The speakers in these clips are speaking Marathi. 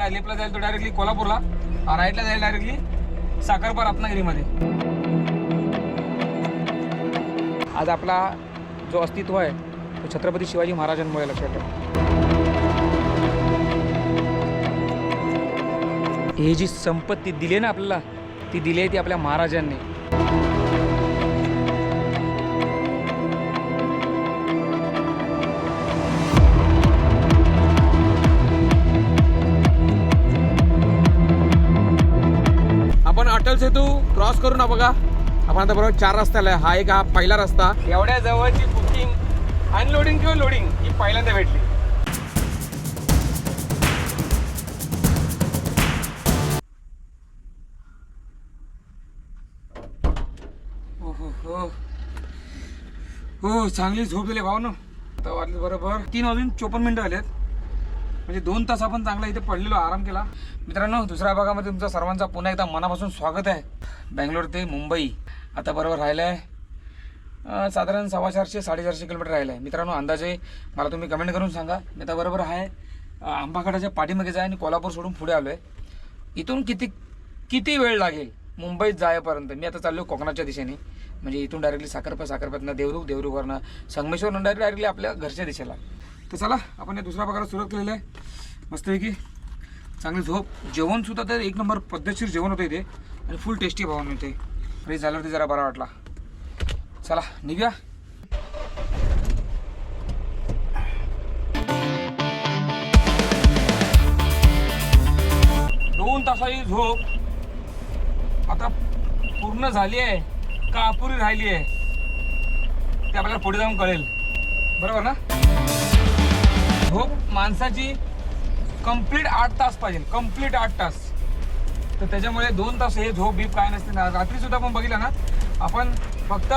लेफ्टला जाईल तो डायरेक्टली कोल्हापूरला, राईटला जाईल डायरेक्टली साखरपा रत्नागिरीमध्ये. आज आपला जो अस्तित्व आहे तो छत्रपती शिवाजी महाराजांमुळे लक्षात ठेवा. हे जी संपत्ती दिली ना आपल्याला, ती दिली आहे ती आपल्या महाराजांनी. आपण अटल सेतू क्रॉस करू ना बघा. आपण आता बरोबर 4 रस्त्याला आहे. हा एक हा पहिला रस्ता. एवढ्या जवळची बुकिंग अनलोडिंग किंवा लोडिंग ही पहिल्यांदा भेटली. हो चांगली झोप दिली भाऊ ना. आता वाजले बरोबर 3:54 झालेत. म्हणजे 2 तास आपण चांगला इथे पडलेलो, आराम केला. मित्रांनो, दुसऱ्या भागामध्ये तुमचं सर्वांचा पुन्हा एकदा मनापासून स्वागत आहे. बँगलोर ते मुंबई आता बरोबर राहिलं आहे साधारण 450-450 किलोमीटर राहिलं आहे. मित्रांनो, अंदाजे मला तुम्ही कमेंट करून सांगा. मी आता बरोबर आहे आंबाघाटाच्या पाठीमागे जाय आणि कोल्हापूर सोडून पुढे आलो आहे. इथून किती वेळ लागेल मुंबईत जायपर्यंत. मी आता चाललो कोकणाच्या दिशेने. म्हणजे इथून डायरेक्टली साखरपातनं देवरूखवरनं संगमेश्वरनं डायरेक्टली आपल्या घरच्या दिशेला. तर चला आपण या दुसऱ्या भागाला सुरुवात केलेलं आहे. मस्तपैकी चांगली झोप. जेवणसुद्धा तर 1 नंबर पद्धतशीर जेवण होतं इथे आणि फुल टेस्टी भावून मिळते. फ्रेश झाल्यावरती जरा बरा वाटला. चला निघूया. 2 तासाची झोप आता पूर्ण झाली आहे का अपुरी राहिली आहे ते आपल्याला पुढे जाऊन कळेल. बरोबर ना. झोप माणसाची कंप्लीट 8 तास पाहिजे. कंप्लीट 8 तास. तर त्याच्यामुळे 2 तास हे झोप बीप काय नसते ना. रात्रीसुद्धा आपण बघितलं ना, आपण फक्त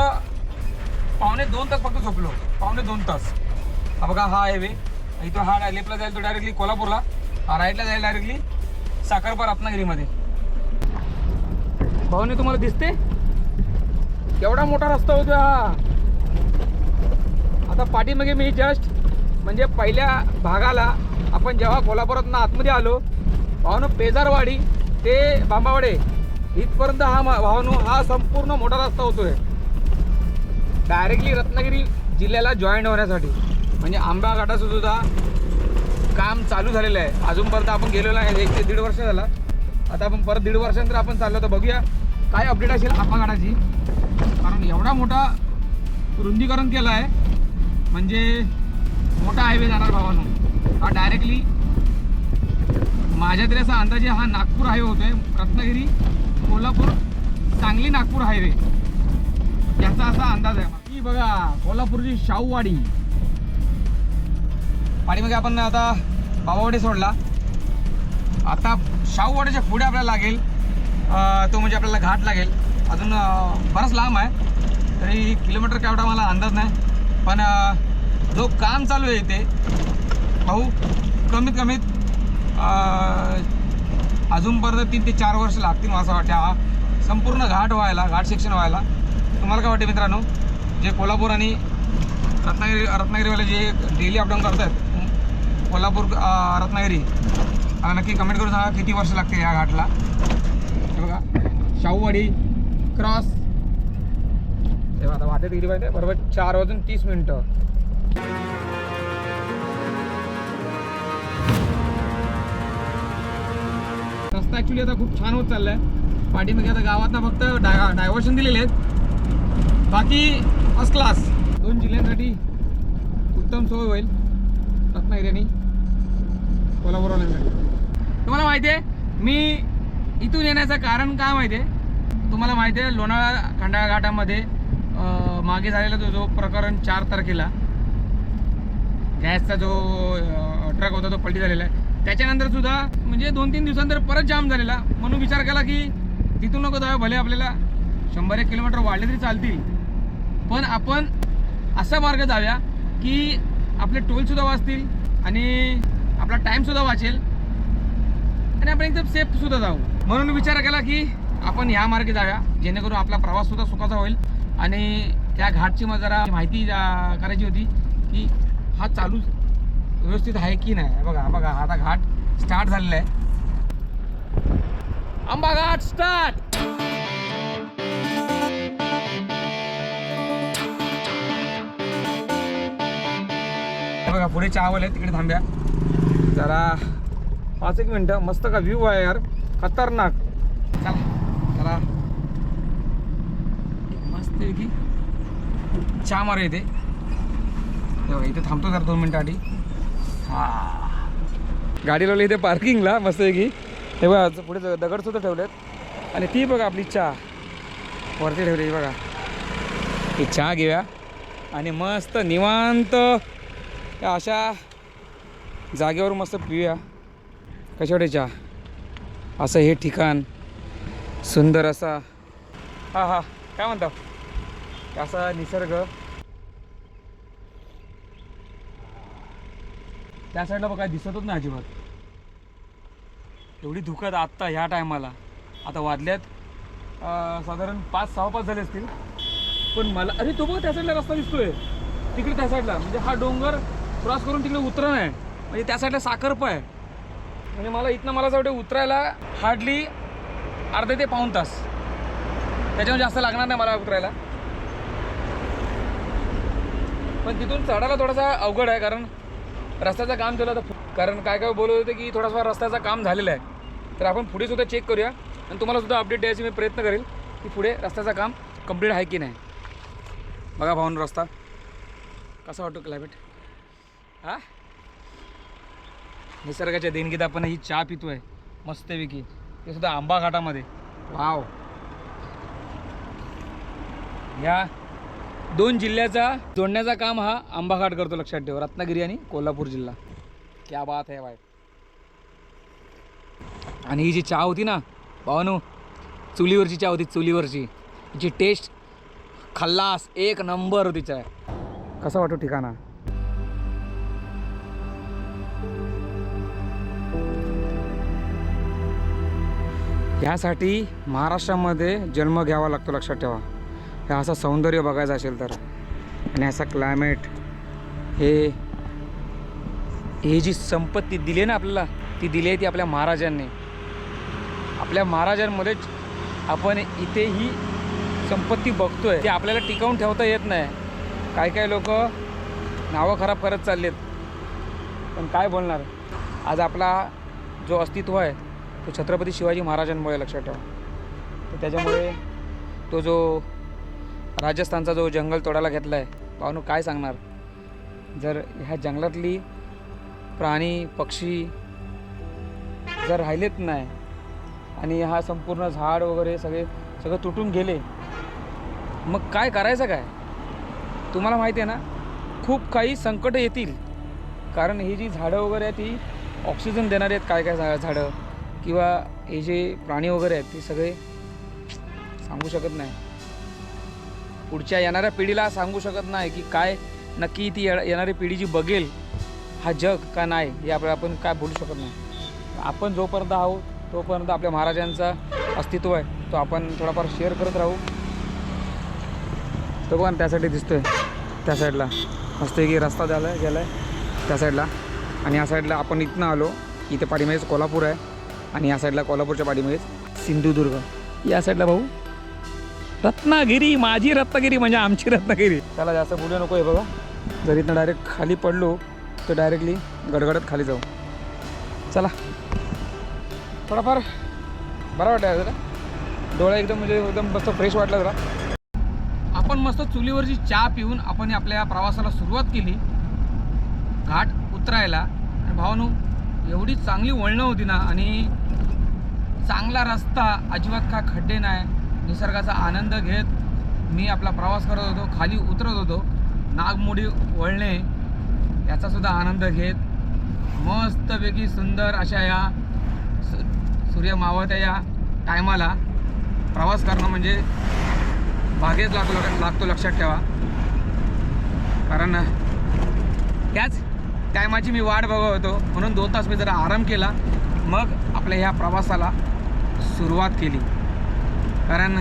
2.25 तास फक्त झोपलो. 2.25 तास. हा बघा हा हायवे. इथं हा लेफ्टला जाईल तो डायरेक्टली कोल्हापूरला, राईटला जाईल डायरेक्टली साखरपा रत्नागिरीमध्ये. भाऊने तुम्हाला दिसते केवढा मोठा रस्ता होता हा. आता पाठीमागे मी जस्ट म्हणजे पहिल्या भागाला आपण जेव्हा कोल्हापुरातून आतमध्ये आलो भावानो, पेजारवाडी ते बांबावाडे इथपर्यंत हा भावानो हा संपूर्ण मोठा रस्ता होतोय डायरेक्टली रत्नागिरी जिल्ह्याला जॉईंट होण्यासाठी. म्हणजे आंबा घाटाचं सुद्धा काम चालू झालेलं आहे. अजूनपर्यंत आपण गेलेलो नाही. 1 ते 1.5 वर्ष झाला. आता आपण परत 1.5 वर्षानंतर आपण चाललो. तर बघूया काय अपडेट असेल आंबा घाटाची. कारण एवढा मोठा रुंदीकरण केलं आहे म्हणजे मोठा हायवे जाणार भावानो. हा डायरेक्टली माझ्या तरी असा अंदाजे हा नागपूर हायवे होतोय. रत्नागिरी कोल्हापूर सांगली नागपूर हायवे याचा असा अंदाज आहे. ही बघा कोल्हापूरची शाहूवाडी. पाठीमागे आपण आता बाबावाडी सोडला. आता शाहूवाडीच्या पुढे आपल्याला लागेल तो म्हणजे आपल्याला घाट लागेल. अजून बराच लांब आहे. तरी किलोमीटर केवढा मला अंदाज नाही. पण जो काम चालू आहे इथे भाऊ कमीत अजूनपर्यंत 3 ते 4 वर्ष लागतील असं वाटतं हा संपूर्ण घाट व्हायला, घाट सेक्शन व्हायला. तुम्हाला काय वाटते मित्रांनो, जे कोल्हापूर आणि रत्नागिरीवाले जे डेली अपडाऊन करतात कोल्हापूर रत्नागिरी, नक्की कमेंट करून सांगा किती वर्ष लागते या घाटला. हे बघा शाहूवाडी क्रॉस. तेव्हा आता वाटेत गेली पाहिजे बरोबर 4:30. रस्ता ॲक्च्युली आता खूप छान होत चालला आहे. पाठीमागे आता गावातना फक्त डायव्हर्शन दिलेले आहेत. बाकी फर्स्ट क्लास. 2 जिल्ह्यांसाठी उत्तम सोय होईल रत्नागिरी आणि कोल्हापूरवाल्यांसाठी. तुम्हाला माहिती आहे मी इथून येण्याचं कारण काय माहिती आहे. तुम्हाला माहिती आहे लोणावळा खंडाळा घाटामध्ये मागे झालेला जो प्रकरण 4 तारखेला गॅसचा जो ट्रक होता तो पलटी झालेला आहे. त्याच्यानंतर सुद्धा म्हणजे 2-3 दिवसानंतर परत जाम झालेला. म्हणून विचार केला की तिथून नको जाऊ. भले आपल्याला 100-1 किलोमीटर वाढले तरी चालतील, पण आपण असा मार्ग जाऊया की आपले टोलसुद्धा वाचतील आणि आपला टाईमसुद्धा वाचेल आणि आपण एकदम सेफसुद्धा जाऊ. म्हणून विचार केला की आपण ह्या मार्गे जाऊया जेणेकरून आपला प्रवाससुद्धा सुखाचा होईल. आणि त्या घाटची मला जरा माहिती करायची होती की हा चालू व्यवस्थित आहे की नाही. बघा बघा आता घाट स्टार्ट झालेला आहे. आंबा घाट स्टार्ट. बघा पुढे चहावाले आहे, तिकडे थांब्या जरा 5 एक मिनटं. मस्त का व्ह्यू आहे यार, खतरनाक. चला जरा मस्त आहे की चहा मारा इथे. बघा इथे थांबतो जरा 2 मिनटासाठी. हा गाडी लावली इथे पार्किंगला मस्त आहे की. हे बघा पुढे दगडसुद्धा ठेवलेत आणि ती बघा आपली चहा वरती ठेवली बघा. ही चहा घेऊया आणि मस्त निवांत या अशा जागेवर मस्त पिऊया. कशा वाटते चहा? असं हे ठिकाण सुंदर असा. हा हा काय म्हणता, असा निसर्ग. त्या साईडला बघा दिसतच नाही अजिबात. एवढी धुकत आत्ता ह्या टायमाला. आता वाजल्यात साधारण 5-6 झाले असतील. पण मला अरे तो बघ त्या साईडला रस्ता दिसतोय तिकडे, त्या साईडला म्हणजे हा डोंगर क्रॉस करून तिकडे उतरण आहे. म्हणजे त्या साईडला साखरपा आहे. म्हणजे मला इथनं मला असं वाटतं उतरायला हार्डली अर्धा ते पाऊण तास. त्याच्यावर जास्त लागणार नाही मला उतरायला. पण तिथून चढायला थोडासा अवघड आहे कारण रस्त्याचं काम झालं होतं. कारण काय काय बोलत होते की थोडासा रस्त्याचं काम झालेलं आहे. तर आपण पुढे सुद्धा चेक करूया आणि तुम्हाला सुद्धा अपडेट द्यायची मी प्रयत्न करेल की पुढे रस्त्याचं काम कंप्लीट आहे की नाही. बघा भाऊन रस्ता कसा वाटतो, क्लायमेट. हा निसर्गाच्या देणगीत आपण ही चहा पितोय मस्तपैकी, ते सुद्धा आंबा घाटामध्ये. वाव. या 2 जिल्ह्याचा जोडण्याचा काम हा आंबा घाट करतो, लक्षात ठेवा. रत्नागिरी आणि कोल्हापूर जिल्हा. क्या बात है भाई. आणि ही जी चहा होती ना भावानो, चुलीवरची चहा होती, चुलीवरची. हिची टेस्ट खल्लास, 1 नंबर होती चहा. कसा वाटतो ठिकाणा? ह्यासाठी महाराष्ट्रामध्ये जन्म घ्यावा लागतो, लक्षात ठेवा. हे असं सौंदर्य बघायचं असेल तर. आणि असा क्लायमेट, हे जी संपत्ती दिली आहे ना आपल्याला, ती दिली आहे ती आपल्या महाराजांनी. आपल्या महाराजांमध्येच आपण इथे ही संपत्ती बघतोय. ती आपल्याला टिकवून ठेवता येत नाही. काय काय लोक नावं खराब करत चाललेत, पण काय बोलणार. आज आपला जो अस्तित्व आहे तो छत्रपती शिवाजी महाराजांमुळे, लक्षात ठेवा. तर त्याच्यामुळे तो जो राजस्थानचा जो जंगल तोडायला घेतला आहे भावनो, काय सांगणार. जर ह्या जंगलातली प्राणी पक्षी जर राहिलेत नाही आणि हा संपूर्ण झाड वगैरे सगळं तुटून गेले, मग काय करायचं काय. तुम्हाला माहिती आहे ना, खूप काही संकट येतील. कारण ही जी झाडं वगैरे आहेत ती ऑक्सिजन देणारे आहेत. काय काय झाडं किंवा हे जे प्राणी वगैरे आहेत ते सगळे सांगू शकत नाही. पुढच्या येणाऱ्या पिढीला सांगू शकत नाही की काय नक्की ती येणारी पिढी जी बघेल हा जग का नाही, हे आपण काय बोलू शकत नाही. आपण जोपर्यंत आहोत तोपर्यंत आपल्या महाराजांचा अस्तित्व आहे तो आपण थोडाफार शेअर करत राहू. तो पण त्यासाठी दिसतोय त्या साईडला मस्त की रस्ता गेला आहे त्या साईडला. आणि या साईडला आपण इथनं आलो, इथे पाठीमागेच कोल्हापूर आहे आणि या साईडला कोल्हापूरच्या पाठीमागेच सिंधुदुर्ग. या साईडला भाऊ रत्नागिरी, माझी रत्नागिरी म्हणजे आमची रत्नागिरी. त्याला जास्त बोलू नको आहे बघा. जर इथनं डायरेक्ट खाली पडलो तर डायरेक्टली गडगडत खाली जाऊ. चला थोडाफार बरं वाटतं जरा, डोळा एकदम म्हणजे एकदम मस्त फ्रेश वाटला जरा. आपण मस्त चुलीवरची चहा पिऊन आपण आपल्या प्रवासाला सुरुवात केली घाट उतरायला. आणि भावानो एवढी चांगली वळणं होती ना आणि चांगला रस्ता, अजिबात का खड्डे नाही. निसर्गाचा आनंद घेत मी आपला प्रवास करत होतो, खाली उतरत होतो. नागमोडी वळणे याचासुद्धा आनंद घेत मस्तपैकी सुंदर अशा या सूर्य मावळत्या या टायमाला प्रवास करणं म्हणजे भाग्यच लागतो, लक्षात ठेवा. कारण त्याच टायमाची मी वाट बघत होतो, म्हणून 2 तास मी जरा आराम केला, मग आपल्या ह्या प्रवासाला सुरुवात केली. कारण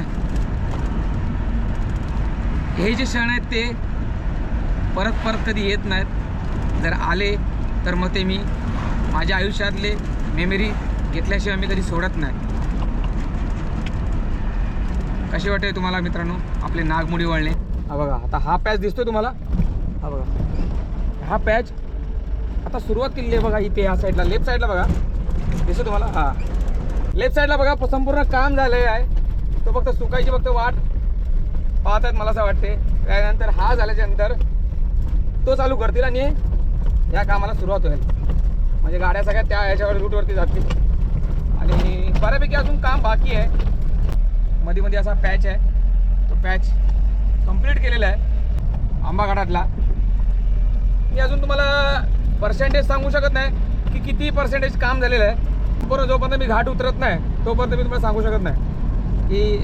हे जे क्षण आहेत ते परत कधी येत नाहीत. जर आले तर मग ते मी माझ्या आयुष्यातले मेमरी घेतल्याशिवाय मी कधी सोडत नाही. कशी वाटते तुम्हाला मित्रांनो आपले नागमोडी वळणे? हा बघा, आता हा पॅच दिसतोय तुम्हाला? हा बघा, हा पॅच आता सुरुवात केलेली आहे बघा. इथे या साईडला लेफ्ट साईडला बघा, दिसतो तुम्हाला? हा लेफ्ट साईडला बघा संपूर्ण काम झालेलं आहे. तो फक्त सुकायची फक्त वाट पाहत आहेत मला असं वाटते. त्यानंतर हा झाल्याच्या नंतर तो चालू करतील आणि या कामाला सुरुवात होईल. म्हणजे गाड्या सगळ्या त्या ह्याच्यावर रूटवरती जातील. आणि बऱ्यापैकी अजून काम बाकी आहे. मध्ये मध्ये असा पॅच आहे, तो पॅच कंप्लीट केलेला आहे आंबाघाटातला. मी अजून तुम्हाला पर्सेंटेज सांगू शकत नाही की किती पर्सेंटेज काम झालेलं आहे. बरोबर, जोपर्यंत मी घाट उतरत नाही तोपर्यंत मी तुम्हाला सांगू शकत नाही की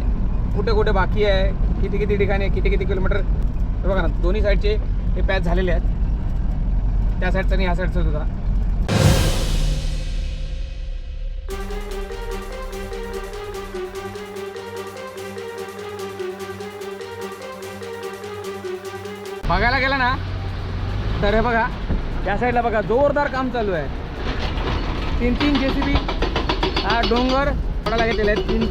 कुठे कुठे बाकी आहे, किती किती ठिकाणी, किती किती किलोमीटर. हे बघा ना, दोन्ही साईडचे हे पॅच झालेले आहेत, त्या साईडचं आणि ह्या साईडचं सुद्धा. बघायला गेला ना तर हे बघा या साईडला बघा जोरदार काम चालू आहे. 3 JCB हा डोंगर तोडायला घेतलेला आहे. 3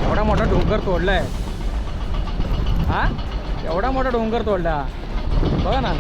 एवढा मोठा डोंगर तोडला आहे. हा एवढा मोठा डोंगर तोडला बघा ना.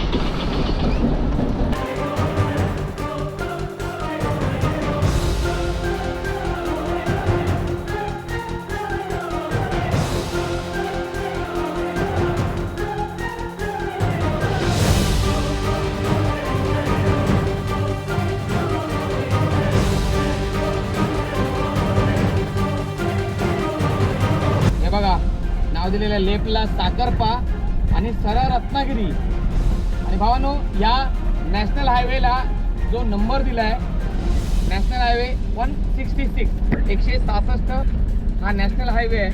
बघा नाव दिलेलं आहे लेफ्टला साकरपा आणि सरळ रत्नागिरी. आणि भावानो या नॅशनल हायवेला जो नंबर दिला आहे नॅशनल हायवे 166 166 हा नॅशनल हायवे आहे.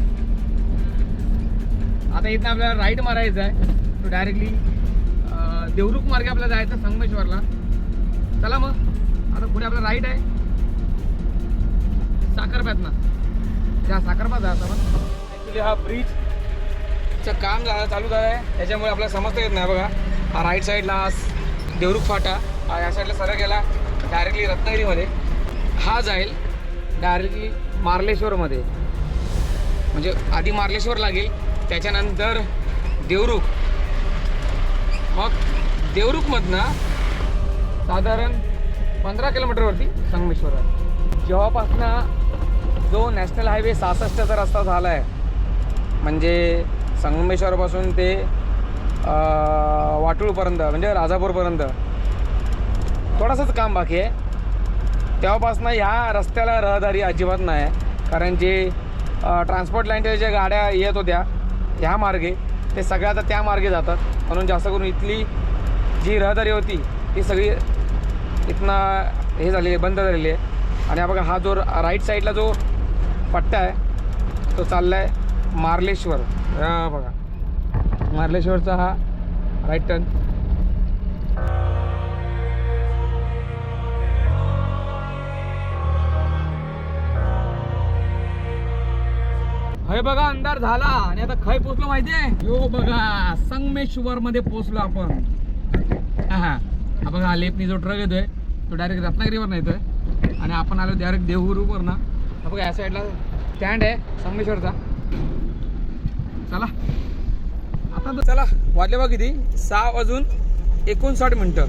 आता इथनं आपल्याला राईट मारायचं आहे. तो डायरेक्टली देवरुख मार्गे आपल्याला जायचं संगमेश्वरला. चला मग आता पुढे आपला राईट आहे साखरप्यातनं. ज्या साखरपा जायचं आपण हा ब्रिजचं काम चालू झालं आहे त्याच्यामुळे आपल्याला समजता येत नाही. बघा हा राईट साईडला देवरुख फाटा, हा या साईडला सरळ गेला डायरेक्टली रत्नागिरीमध्ये. हा जाईल डायरेक्टली मार्लेश्वरमध्ये. म्हणजे आधी मार्लेश्वर लागेल, त्याच्यानंतर देवरुख, मग देवरुखमधनं साधारण 15 किलोमीटरवरती संगमेश्वर आहे. जेव्हापासनं जो नॅशनल हायवे 66चा रस्ता झाला आहे म्हणजे संगमेश्वरपासून ते वाटूळपर्यंत म्हणजे राजापूरपर्यंत थोडंसंच काम बाकी आहे. तेव्हापासून ह्या रस्त्याला रहदारी अजिबात नाही आहे. कारण जे ट्रान्सपोर्ट लाईनच्या ज्या गाड्या येत होत्या ह्या मार्गे ते सगळ्या आता त्या मार्गे जातात. म्हणून जास्त करून इथली जी रहदारी होती ती सगळी इथनं हे झालेली बंद झालेली आहे. आणि हा बघा हा जो राईट साईडला जो पट्टा आहे तो चालला आहे मार्लेश्वर. हा बघा मार्लेश्वरचा हा राईट टर्न. हे बघा अंधार झाला आणि आता खाय पोचलो माहिती आहे. यो बघा संगमेश्वर मध्ये पोचलो आपण. हा बघा लेपनी जो ट्रक येतोय तो डायरेक्ट रत्नागिरीवर येतोय आणि आपण आलो डायरेक्ट देवरुखवर ना. हा बघा या साईडला स्टँड आहे संगमेश्वरचा. चला आता चला वाजले बघा किती 6:59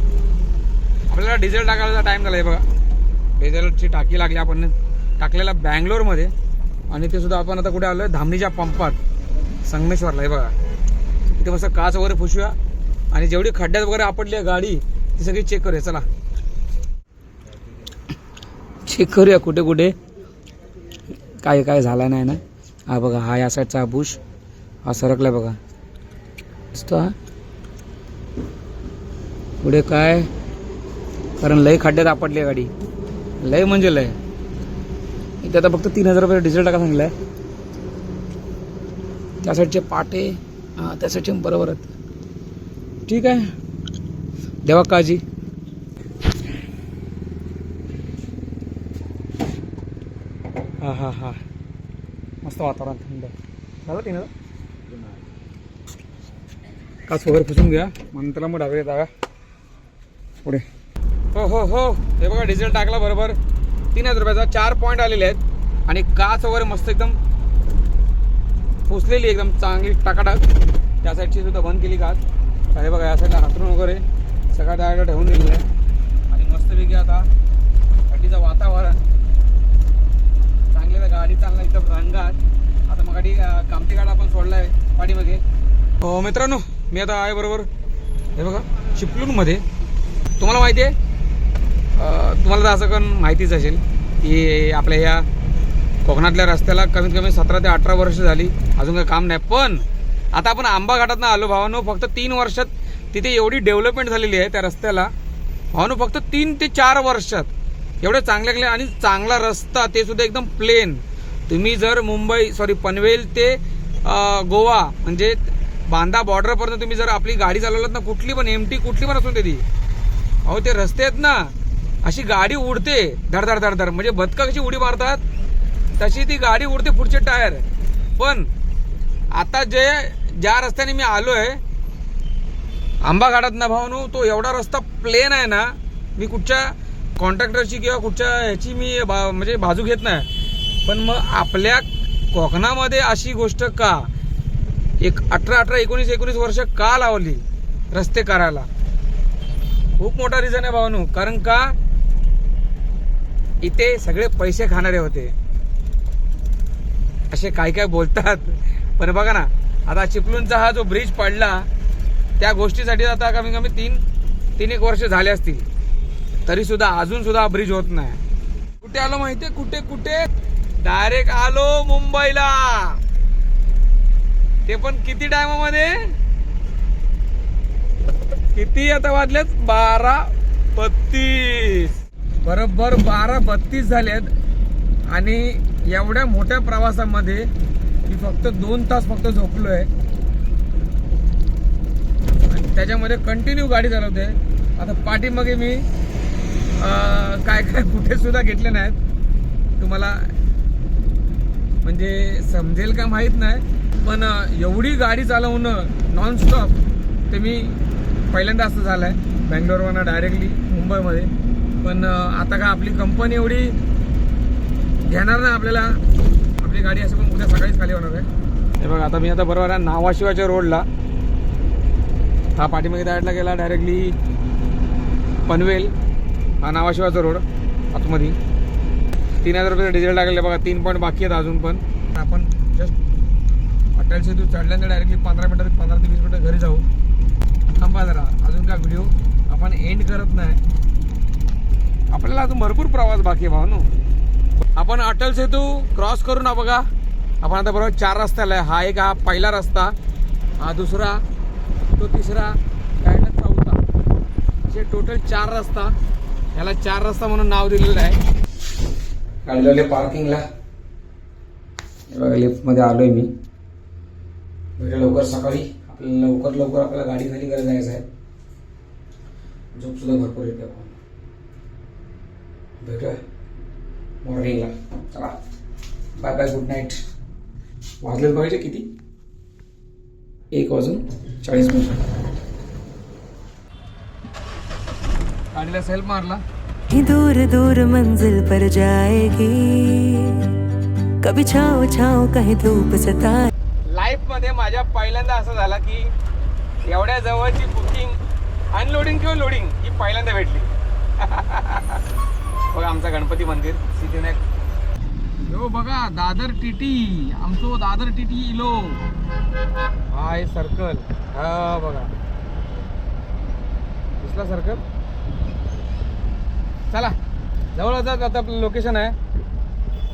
आपल्याला डिझेल टाकायचा टाईम झाला आहे. बघा डिझेलची टाकी लागली आपण टाकलेला बँगलोरमध्ये आणि ते सुद्धा आपण आता कुठे आलो आहे धामणीच्या पंपात संगमेश्वरला. आहे बघा इथे मस्त काच वगैरे पुसूया आणि जेवढी खड्ड्यात वगैरे आपडली आहे गाडी ती सगळी चेक करूया. चला चेक करूया कुठे कुठे काय काय झाला नाही ना. हा बघा हा या साईडचा हा बुश हा सरकलाय बघा दिसतो. हा पुढे काय कारण लय खड्ड्यात आपडली गाडी लय म्हणजे लय. इथे आता फक्त 3000 रुपये डिझेल टाका सांगितलं आहे. त्या साईडचे पाटे हां त्या साईडचे बरोबर आहेत. ठीक आहे देवा काळजी. हां हां हां मस्त वातावरण थंड झालं. 3000 काच वगैरे पुसून घ्या म्हणून त्याला मग डावे जागा पुढे. हो हो हो हे बघा डिझेल टाकला बरोबर 3000 रुपयाचा 4 पॉईंट आलेले आहेत आणि काच वगैरे मस्त एकदम पुसलेली एकदम चांगली टाकाटाक. त्या साईडची सुद्धा बंद केली घाट. अरे बघा या साईडला हातरून वगैरे सगळ्या डायरेक्ट ठेवून दिलेलं आहे. आणि मस्तपैकी आता थंडीचं वातावरण चांगले गाडी चालणार एकदम रंगात. आता मग गाडी कामती गाड आपण सोडला आहे पाठीमागे. मित्रांनो मी आता आहे बरोबर हे बघा चिपळूणमध्ये. तुम्हाला माहिती आहे तुम्हाला तर असं पण माहितीच असेल की आपल्या ह्या कोकणातल्या रस्त्याला कमीत कमी 17 ते 18 वर्ष झाली अजून काही काम नाही. पण आता आपण आंबा घाटातनं आलो भावानो. फक्त 3 वर्षात तिथे एवढी डेव्हलपमेंट झालेली आहे त्या रस्त्याला भावानो. फक्त 3 ते 4 वर्षात एवढे चांगले आणि चांगला रस्ता ते सुद्धा एकदम प्लेन. तुम्ही जर पनवेल ते गोवा म्हणजे बांदा बॉर्डरपर्यंत तुम्ही जर आपली गाडी चालवलात ना कुठली पण एमटी कुठली पण असून ती अहो ते रस्ते आहेत ना अशी गाडी उडते धडधड धडधड. म्हणजे बदका कशी उडी मारतात तशी ती गाडी उडते पुढचे टायर. पण आता ज्या रस्त्याने मी आलोय आंबा घाटात ना भावानो तो एवढा रस्ता प्लेन आहे ना. मी कुठच्या कॉन्ट्रॅक्टरची किंवा कुठच्या ह्याची मी म्हणजे बाजू घेत नाही. पण मग आपल्या कोकणामध्ये अशी गोष्ट का 18 19 वर्ष का लावली रस्ते करायला. खूप मोठा रिझन आहे भावानो. कारण का इथे सगळे पैसे खाणारे होते असे काय काय बोलतात. पण बघा ना आता चिपळूणचा हा जो ब्रिज पडला त्या गोष्टीसाठी आता कमी कमी 3 वर्ष झाले असतील तरी सुद्धा अजून सुद्धा ब्रिज होत नाही. कुठे आलो माहितीये कुठे डायरेक्ट आलो मुंबईला. ते पण किती टायमामध्ये किती आता वाजलेत 12:32 बरोबर 12:32 झालेत. आणि एवढ्या मोठ्या प्रवासामध्ये मी फक्त 2 तास फक्त झोपलोय आणि त्याच्यामध्ये कंटिन्यू गाडी चालवते. आता पाठीमागे मी काय कुठे सुद्धा घेतले नाहीत. तुम्हाला म्हणजे समजेल का माहित नाही पण एवढी गाडी चालवणं नॉनस्टॉप ते मी पहिल्यांदा असं झालंय बँगलोरवरनं डायरेक्टली मुंबईमध्ये. पण आता का आपली कंपनी एवढी घेणार नाही आपल्याला आपली गाडी असं पण उद्या सकाळीच खाली होणार आहे. हे बघा आता मी आता बरोबर आहे नावाशिवाच्या रोडला. हा पाठीमागे साईडला गेला डायरेक्टली पनवेल. हा नावाशिवाचा रोड आतमध्ये 3000 रुपये डिझेल टाकलेलं बघा. 3 पॉईंट बाकी आहेत अजून. पण आपण जस्ट अटल सेतू चढल्यानंतर डायरेक्टली 15 ते 20 मिनिटं घरी जाऊ. थांबा जरा अजून का व्हिडिओ आपण एंड करत नाही. आपल्याला अजून भरपूर प्रवास बाकी आहे भावनो. आपण अटल सेतू क्रॉस करून बघा आपण आता बरोबर 4 रस्त्याला आहे. हा पहिला रस्ता, हा दुसरा, तो तिसरा, साईडला चौथा, असे टोटल 4 रस्ता. याला 4 रस्ता म्हणून नाव दिलेलं आहे. गाडी लावली पार्किंगला. लिफ्टमध्ये आलोय मी. लवकर सकाळी आपल्याला लवकर आपल्याला गाडी खाली करायला जायचं आहे. झोप सुद्धा भरपूर येते. भेटूया मॉर्निंगला. चला बाय बाय गुड नाईट. वाजलेलं बघायचे किती 1:40. गाडीला सेल्फ मारला. दूर दूर मंजिल पर जाएगी कभी छाव छाव कहीं धूप सताए. लाईफ मध्ये माझ्या पहिल्यांदा असं झालं की एवढ्या जवळची बुकिंग अनलोडिंग किंवा लोडिंग ही पहिल्यांदा भेटली. बघा आमचा गणपती मंदिर सिद्धीविनायक. हो बघा दादर टीटी आमचो दादर टीटी इलो. हा हे सर्कल. हा बघा दिसला सर्कल. चला जवळच आता आपलं लोकेशन आहे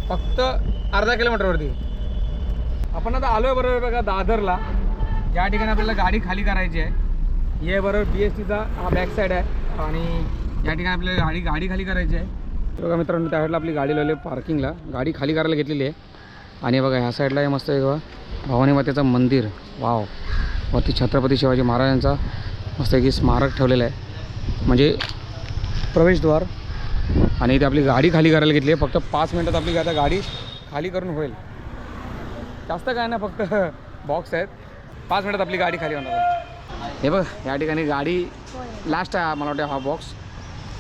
फक्त अर्धा किलोमीटरवरती. आपण आता आलोय बरोबर बघा दादरला. या ठिकाणी आपल्याला गाडी खाली करायची आहे. हे बरोबर BSTचा हा बॅक साईड आहे आणि या ठिकाणी आपल्याला गाडी खाली करायची आहे. बघा मित्रांनो त्या साईडला आपली गाडी लावली पार्किंगला. गाडी खाली करायला घेतलेली आहे. आणि बघा ह्या साईडला आहे मस्त आहे भवानी मातेचं मंदिर. वाव. वरती छत्रपती शिवाजी महाराजांचा मस्त एक स्मारक ठेवलेलं आहे म्हणजे प्रवेशद्वार. आणि इथे आपली गाडी खाली करायला घेतली आहे. फक्त 5 मिनिटात आपली आता गाडी खाली करून होईल. जास्त काय ना फक्त बॉक्स आहेत. 5 मिनिटात आपली गाडी खाली होणार आहे. हे बघ या ठिकाणी गाडी लास्ट आहे मला वाटतं. हा बॉक्स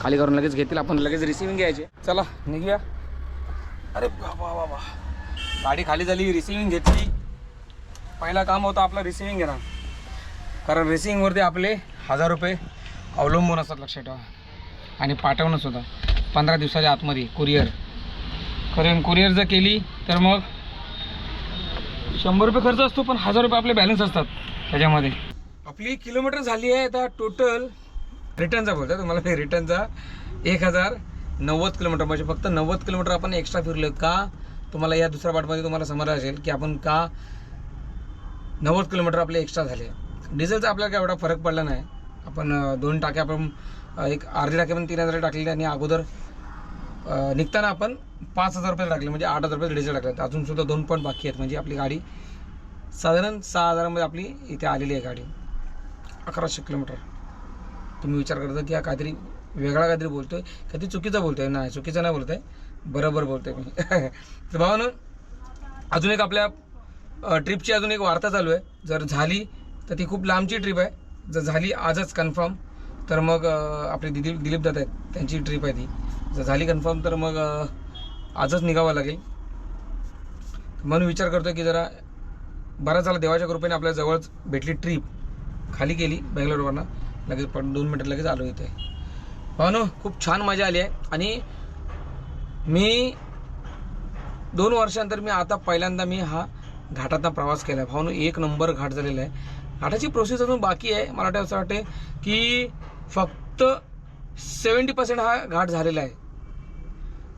खाली करून लगेच घेतील. आपण लगेच रिसिविंग घ्यायचे. चला निघूया. अरे बाबा बाबा गाडी खाली झाली रिसिविंग घेतली पहिला काम होतं आपलं रिसिव्हिंग घेणं, कारण रिसिव्हिंगवरती आपले 1000 रुपये अवलंबून असतात, लक्षात ठेवा. आणि पाठवणं सुद्धा 15 दिवसाच्या आतमध्ये कुरिअर जर केली तर मग 100 रुपये खर्च असतो, पण 1000 रुपये आपले बॅलन्स असतात त्याच्यामध्ये. आपली किलोमीटर झाली आहे आता टोटल रिटर्नचा बोलतो तुम्हाला मी, रिटर्नचा 1090 किलोमीटर, म्हणजे फक्त 90 किलोमीटर आपण एक्स्ट्रा फिरलो. का तुम्हाला या दुसऱ्या पार्टमध्ये तुम्हाला समजलं असेल की आपण का 90 किलोमीटर आपले एक्स्ट्रा झाले. डिझेलचा आपल्याला काय एवढा फरक पडला नाही. आपण 2 टाक्या आपण एक अर्धी टाकी पण 3000 टाकलेली, आणि अगोदर निघताना आपण 5000 रुपये टाकले, म्हणजे 8000 रुपये डिझेल टाकले. अजूनसुद्धा 2 पॉईंट बाकी आहेत, म्हणजे आपली गाडी साधारण 6000मध्ये आपली इथे आलेली आहे गाडी. 1100 किलोमीटर. तुम्ही विचार करता की हा काहीतरी वेगळा काहीतरी बोलतो आहे, कधी चुकीचा बोलतो आहे. नाही, चुकीचं नाही बोलतो आहे, बरोबर बोलतो आहे मी. तर भावानं अजून एक आपल्या ट्रिपची अजून एक वार्ता चालू आहे. जर झाली तर ती खूप लांबची ट्रिप आहे. जर झाली आजच कन्फर्म तर मग आपले दिलीप दादा आहेत, त्यांची ट्रिप आहे ती. जर झाली कन्फर्म तर मग आजच निघावं लागेल. म्हणून विचार करतो की जरा बराच झाला देवाच्या कृपेने आपल्या जवळच भेटली ट्रिप. खाली केली बेंगलोरवरनं, लगेच 2 मिनिटात लगेच आलो इथे. भावनो खूप छान मजा आली आहे. आणि मी 2 वर्षांतर मी आता पहिल्यांदा मी हा घाटातनं प्रवास केला आहे. भावनो 1 नंबर घाट झालेला आहे. घाटाची प्रोसेस अजून बाकी आहे. मला असं वाटते की फक्त 70% हा घाट झालेला आहे.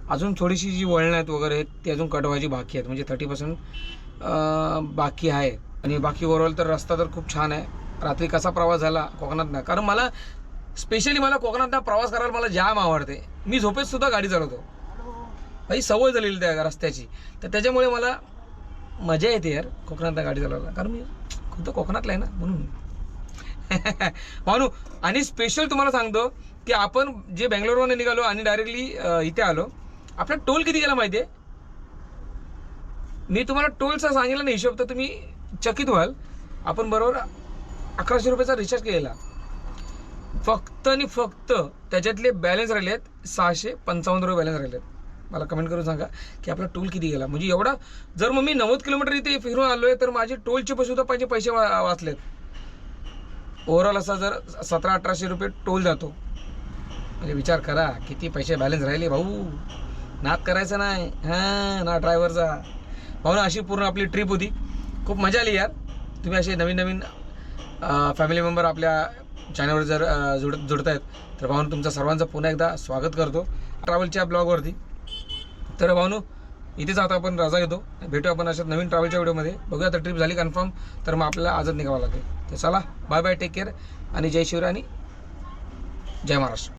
अजून थोडीशी जी वळणं आहेत वगैरे ती अजून कटवायची बाकी आहेत, म्हणजे 30% बाकी आहे. आणि बाकी ओव्हरऑल तर रस्ता तर खूप छान आहे. रात्री कसा प्रवास झाला कोकणातनं, कारण मला स्पेशली कोकणातनं प्रवास करायला मला जाम आवडते. मी झोपेत सुद्धा गाडी चालवतो, काही सवय झालेली त्या रस्त्याची. तर त्याच्यामुळे मला मजा येते यार कोकणातनं गाडी चालवायला, कारण मी खुद्द कोकणातला आहे ना म्हणून. म्हणून आणि स्पेशल तुम्हाला सांगतो की आपण जे बेंगलोरवरून निघालो आणि डायरेक्टली इथे आलो, आपला टोल किती गेला माहिती आहे? मी तुम्हाला टोलचा सांगितलं ना हिशोब, तर तुम्ही चकित व्हाल. आपण बरोबर 1100 रुपयाचा रिचार्ज केलेला, फक्त आणि फक्त त्याच्यातले बॅलन्स राहिले आहेत 655 रुपये बॅलन्स राहिले आहेत. मला कमेंट करून सांगा की आपला टोल किती गेला. म्हणजे एवढा जर मग मी 90 किलोमीटर इथे फिरून आलो आहे तर माझे टोलचे सुद्धा पैसे वाचलेत. ओव्हरऑल असा जर 1700-1800 रुपये टोल जातो, म्हणजे विचार करा किती पैसे बॅलन्स राहिले. भाऊ नाद करायचा नाही हां ना ड्रायव्हरचा. भाऊ ना अशी पूर्ण आपली ट्रिप होती. खूप मजा आली यार. तुम्ही असे नवीन फॅमिली मेंबर आपल्या चॅनलवर जर जुडत आहेत तर भाऊन तुमचं सर्वांचं पुन्हा एकदा स्वागत करतो ट्रॅव्हलच्या ब्लॉगवरती. तर भाऊनो इथेच आता आपण रजा घेतो, भेटू आपण अशा नवीन ट्रॅव्हलच्या व्हिडिओमध्ये. बघूया आता ट्रिप झाली कन्फर्म तर मग आपल्याला आजच निघावं लागेल. तर चला बाय बाय, टेक केअर आणि जय शिवराय आणि जय महाराष्ट्र.